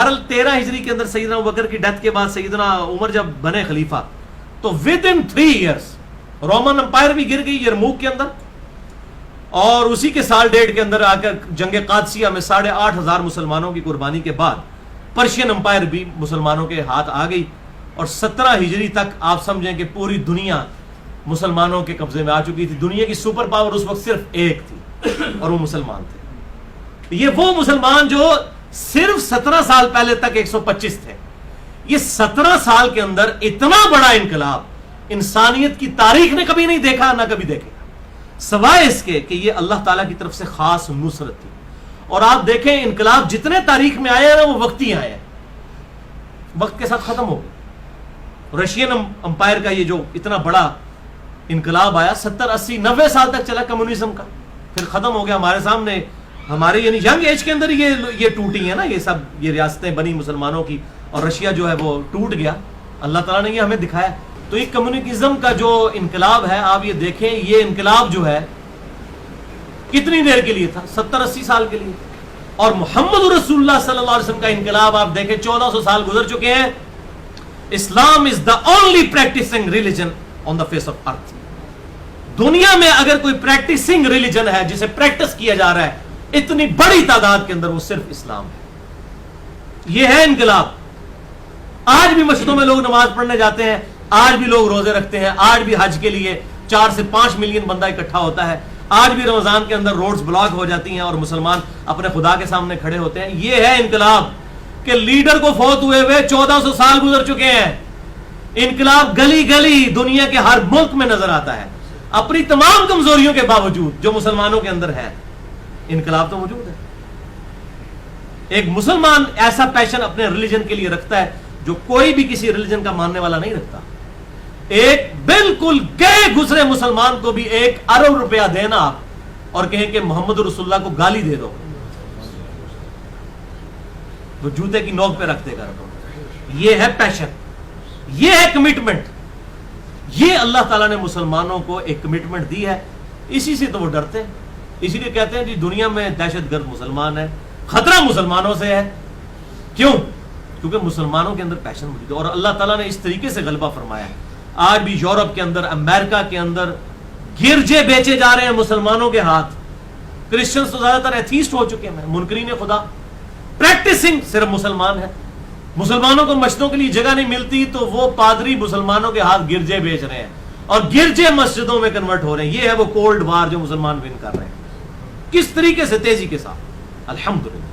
بہرحال 13 ہجری کے اندر سیدنا ابوبکر کی ڈیتھ کے بعد سیدنا عمر جب بنے خلیفہ تو within 3 years Roman empire بھی گر گئی یرموک کے اندر, اور اسی کے سال ڈیٹ کے اندر آ کر جنگ قادسیہ میں 8,500 مسلمانوں کی قربانی کے بعد پرشین امپائر بھی مسلمانوں کے ہاتھ آ گئی, اور 17 ہجری تک آپ سمجھیں کہ پوری دنیا مسلمانوں کے قبضے میں آ چکی تھی. دنیا کی سپر پاور اس وقت صرف ایک تھی اور وہ مسلمان تھے. یہ وہ مسلمان جو صرف 17 سال پہلے تک 125 تھے. یہ 17 سال کے اندر اتنا بڑا انقلاب انسانیت کی تاریخ نے کبھی نہیں دیکھا, نہ کبھی دیکھے گا, سوائے اس کے کہ یہ اللہ تعالیٰ کی طرف سے خاص نصرت تھی. اور آپ دیکھیں انقلاب جتنے تاریخ میں آئے ہیں وہ وقتی آئے ہیں, وقت کے ساتھ ختم ہو گئے. رشین امپائر کا یہ جو اتنا بڑا انقلاب آیا 70 80 90 سال تک چلا کمیونزم کا, پھر ختم ہو گیا ہمارے سامنے. ہمارے یعنی ینگ ایج کے اندر یہ ٹوٹی ہیں نا, یہ سب یہ ریاستیں بنی مسلمانوں کی, اور رشیا جو ہے وہ ٹوٹ گیا. اللہ تعالیٰ نے یہ ہمیں دکھایا. تو یہ کمیونزم کا جو انقلاب ہے آپ یہ دیکھیں, یہ انقلاب جو ہے کتنی دیر کے لیے تھا, 70 80 سال کے لیے. اور محمد رسول اللہ صلی اللہ علیہ وسلم کا انقلاب آپ دیکھیں 1400 سال گزر چکے ہیں. Islam is the only practising religion on the face of earth. دنیا میں اگر کوئی پریکٹسنگ ریلیجن ہے جسے پریکٹس کیا جا رہا ہے اتنی بڑی تعداد کے اندر, وہ صرف اسلام ہے. یہ ہے انقلاب. آج بھی مسجدوں میں لوگ نماز پڑھنے جاتے ہیں, آج بھی لوگ روزے رکھتے ہیں, آج بھی حج کے لیے 4 سے 5 ملین بندہ اکٹھا ہوتا ہے, آج بھی رمضان کے اندر روڈز بلاک ہو جاتی ہیں اور مسلمان اپنے خدا کے سامنے کھڑے ہوتے ہیں. یہ ہے انقلاب کہ لیڈر کو فوت ہوئے 1400 سال گزر چکے ہیں. انقلاب گلی گلی دنیا کے ہر ملک میں نظر آتا ہے, اپنی تمام کمزوریوں کے باوجود جو مسلمانوں کے اندر ہے انقلاب تو موجود ہے. ایک مسلمان ایسا پیشن اپنے ریلیجن کے لیے رکھتا ہے جو کوئی بھی کسی ریلیجن کا ماننے والا نہیں رکھتا. ایک بالکل گئے گزرے مسلمان کو بھی 1 ارب روپیہ دینا اور کہیں کہ محمد رسول اللہ کو گالی دے دو, وہ جوتے کی نوک پہ رکھ دے گا. یہ ہے پیشن, یہ ہے کمٹمنٹ. یہ اللہ تعالیٰ نے مسلمانوں کو ایک کمٹمنٹ دی ہے. اسی سے تو وہ ڈرتے ہیں, اسی لیے کہتے ہیں کہ دنیا میں دہشت گرد مسلمان ہے, خطرہ مسلمانوں سے ہے. کیوں؟ کیونکہ مسلمانوں کے اندر پیشن موجود ہے, اور اللہ تعالیٰ نے اس طریقے سے غلبہ فرمایا ہے. آج بھی یورپ کے اندر, امریکہ کے اندر گرجے بیچے جا رہے ہیں مسلمانوں کے ہاتھ. کرسچنز تو زیادہ تر ایتھیسٹ ہو چکے ہیں, منکرین خدا. پریکٹسنگ صرف مسلمان ہے. مسلمانوں کو مسجدوں کے لیے جگہ نہیں ملتی تو وہ پادری مسلمانوں کے ہاتھ گرجے بیچ رہے ہیں, اور گرجے مسجدوں میں کنورٹ ہو رہے ہیں. یہ ہے وہ کولڈ وار جو مسلمان ون کر رہے ہیں. کس طریقے سے؟ تیزی کے ساتھ, الحمدللہ.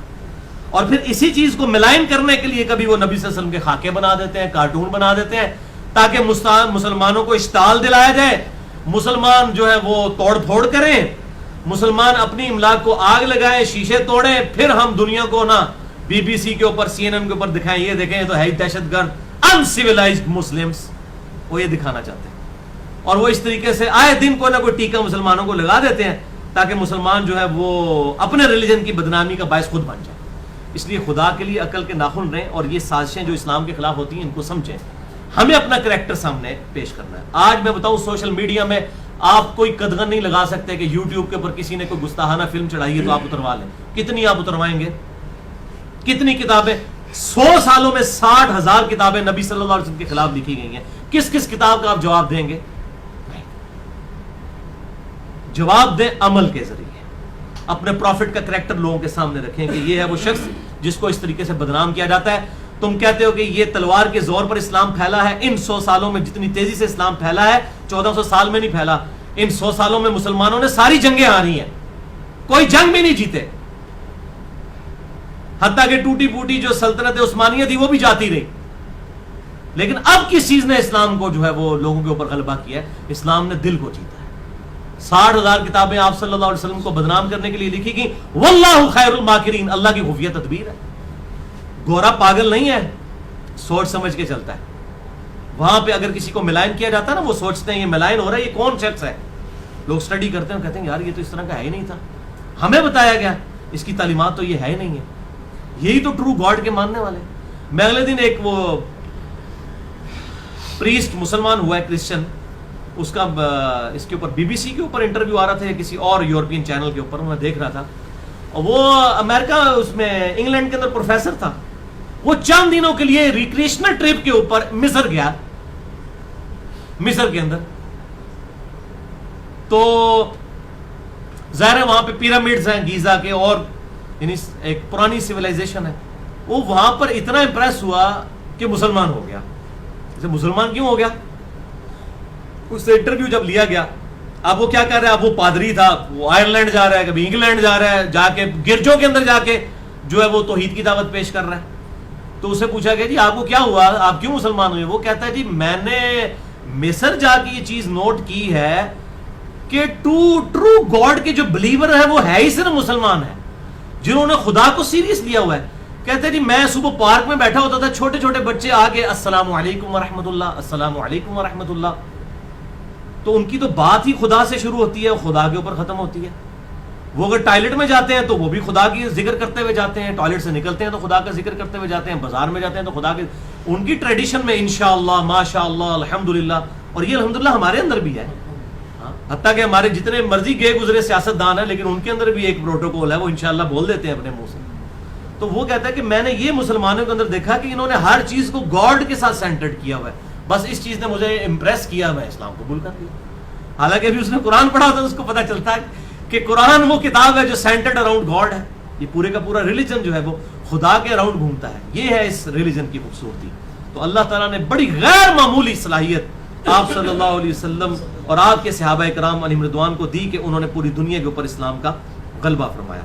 اور پھر اسی چیز کو ملائن کرنے کے لیے کبھی وہ نبی صلی اللہ علیہ وسلم کے خاکے بنا دیتے ہیں, کارٹون بنا دیتے ہیں, تاکہ مسلمانوں کو اشتعال دلایا جائے, مسلمان جو ہے وہ توڑ پھوڑ کریں, مسلمان اپنی املاک کو آگ لگائیں, شیشے توڑیں, پھر ہم دنیا کو نا بی بی سی کے اوپر, سی این این کے اوپر دکھائیں, یہ دیکھیں تو ہے ہی دہشت گرد, انسیولائزڈ مسلمز. وہ یہ دکھانا چاہتے ہیں, اور وہ اس طریقے سے آئے دن کو نہ کوئی ٹیکہ مسلمانوں کو لگا دیتے ہیں تاکہ مسلمان جو ہے وہ اپنے ریلیجن کی بدنامی کا باعث خود بن جائے. اس لیے خدا کے لیے عقل کے ناخن رہیں, اور یہ سازشیں جو اسلام کے خلاف ہوتی ہیں ان کو سمجھیں. ہمیں اپنا کریکٹر سامنے پیش کرنا ہے. آج میں بتاؤں سوشل میڈیا میں آپ کوئی قدغن نہیں لگا سکتے کہ یوٹیوب کے اوپر کسی نے کوئی گستاخانہ فلم چڑھائی ہے تو آپ اتروا لیں. کتنی آپ اتروائیں گے؟ کتنی کتابیں؟ 100 سالوں میں 60,000 کتابیں نبی صلی اللہ علیہ وسلم کے خلاف لکھی گئی ہیں. کس کس کتاب کا آپ جواب دیں گے؟ جواب دیں عمل کے ذریعے. اپنے پروفٹ کا کریکٹر لوگوں کے سامنے رکھیں کہ یہ ہے وہ شخص جس کو اس طریقے سے بدنام کیا جاتا ہے. تم کہتے ہو کہ یہ تلوار کے زور پر اسلام پھیلا ہے. ان 100 سالوں میں جتنی تیزی سے اسلام پھیلا ہے 1400 سال میں نہیں پھیلا. ان 100 سالوں میں مسلمانوں نے ساری جنگیں ہاری ہیں, کوئی جنگ بھی نہیں جیتے. حتیٰ کہ ٹوٹی پوٹی جو سلطنت عثمانیہ تھی وہ بھی جاتی رہی. لیکن اب کس چیز نے اسلام کو جو ہے وہ لوگوں کے اوپر غلبہ کیا ہے؟ اسلام نے دل کو جیتا ہے. 60,000 کتابیں آپ صلی اللہ علیہ وسلم کو بدنام کرنے کے لیے لکھی گئی. واللہ خیر الماکرین, اللہ کی خفیہ تدبیر ہے. گورا پاگل نہیں ہے, سوچ سمجھ کے چلتا ہے. وہاں پہ اگر کسی کو ملائن کیا جاتا ہے نا, وہ سوچتے ہیں یہ ملائن ہو رہا ہے, یہ کون شخص ہے. لوگ سٹڈی کرتے ہیں, کہتے ہیں یار یہ تو اس طرح کا ہے ہی نہیں تھا, ہمیں بتایا گیا, اس کی تعلیمات تو یہ ہے ہی نہیں ہے. یہی تو ٹرو گاڈ کے ماننے والے. میں اگلے دن ایک وہ پریسٹ مسلمان ہوا ہے کرسچن, اس کا اس کے اوپر بی بی سی کے اوپر انٹرویو آ رہا تھا یا کسی اور یورپین چینل کے اوپر, میں دیکھ رہا تھا. اور وہ امریکہ اس میں انگلینڈ کے اندر پروفیسر تھا. وہ چند دنوں کے لیے ریکریشنل ٹرپ کے اوپر مصر گیا، مصر کے اندر، تو ظاہر ہے وہاں پہ پیرامڈز ہیں گیزا کے، اور یعنی ایک پرانی سیولائزیشن ہے. وہ وہاں پر اتنا امپریس ہوا کہ مسلمان ہو گیا. اسے مسلمان کیوں ہو گیا؟ اس سے انٹرویو جب لیا گیا، اب وہ کیا کر رہا ہے، اب وہ پادری تھا، وہ آئرلینڈ جا رہا ہے، کبھی انگلینڈ جا رہا ہے، جا کے گرجوں کے اندر جا کے جو ہے وہ توحید کی دعوت پیش کر رہا ہے. تو اسے پوچھا گیا جی آپ کو کیا ہوا، آپ کیوں مسلمان ہوئے؟ وہ کہتا ہے جی میں نے مصر جا کے یہ چیز نوٹ کی ہے کہ ٹرو گاڈ کے جو بلیور ہے وہ ہے ہی صرف مسلمان ہے، جنہوں نے خدا کو سیریس لیا ہوا ہے. کہتے ہیں جی میں صبح پارک میں بیٹھا ہوتا تھا، چھوٹے چھوٹے بچے آ کے السلام علیکم ورحمۃ اللہ، السلام علیکم ورحمۃ اللہ، تو ان کی تو بات ہی خدا سے شروع ہوتی ہے، خدا کے اوپر ختم ہوتی ہے. وہ اگر ٹوائلٹ میں جاتے ہیں تو وہ بھی خدا کی ذکر کرتے ہوئے جاتے ہیں، ٹوائلٹ سے نکلتے ہیں تو خدا کا ذکر کرتے ہوئے جاتے ہیں، بازار میں جاتے ہیں تو خدا کے، ان کی ٹریڈیشن میں انشاءاللہ ماشاءاللہ الحمدللہ، اور یہ الحمدللہ ہمارے اندر بھی ہے. حتیٰ کہ ہمارے جتنے مرضی گئے گزرے سیاست دان ہیں، لیکن ان کے اندر بھی ایک پروٹوکول ہے، وہ انشاءاللہ بول دیتے ہیں اپنے منہ سے. تو وہ کہتا ہے کہ میں نے یہ مسلمانوں کے اندر دیکھا کہ انہوں نے ہر چیز کو گاڈ کے ساتھ سینٹرڈ کیا ہوا ہے، بس اس چیز نے مجھے امپریس کیا، میں اسلام قبول کر لیا. حالانکہ ابھی اس نے قرآن پڑھا تھا، اس کو پتہ چلتا ہے کہ قرآن وہ کتاب ہے جو سینٹرڈ اراؤنڈ گاڈ ہے. یہ پورے کا پورا ریلیجن جو ہے وہ خدا کے اراؤنڈ گھومتا ہے. یہ ہے اس ریلیجن کی خوبصورتی. تو اللہ تعالیٰ نے بڑی غیر معمولی صلاحیت آپ صلی اللہ علیہ وسلم اور آپ کے صحابہ کرام علیہم رضوان کو دی کہ انہوں نے پوری دنیا کے اوپر اسلام کا غلبہ فرمایا.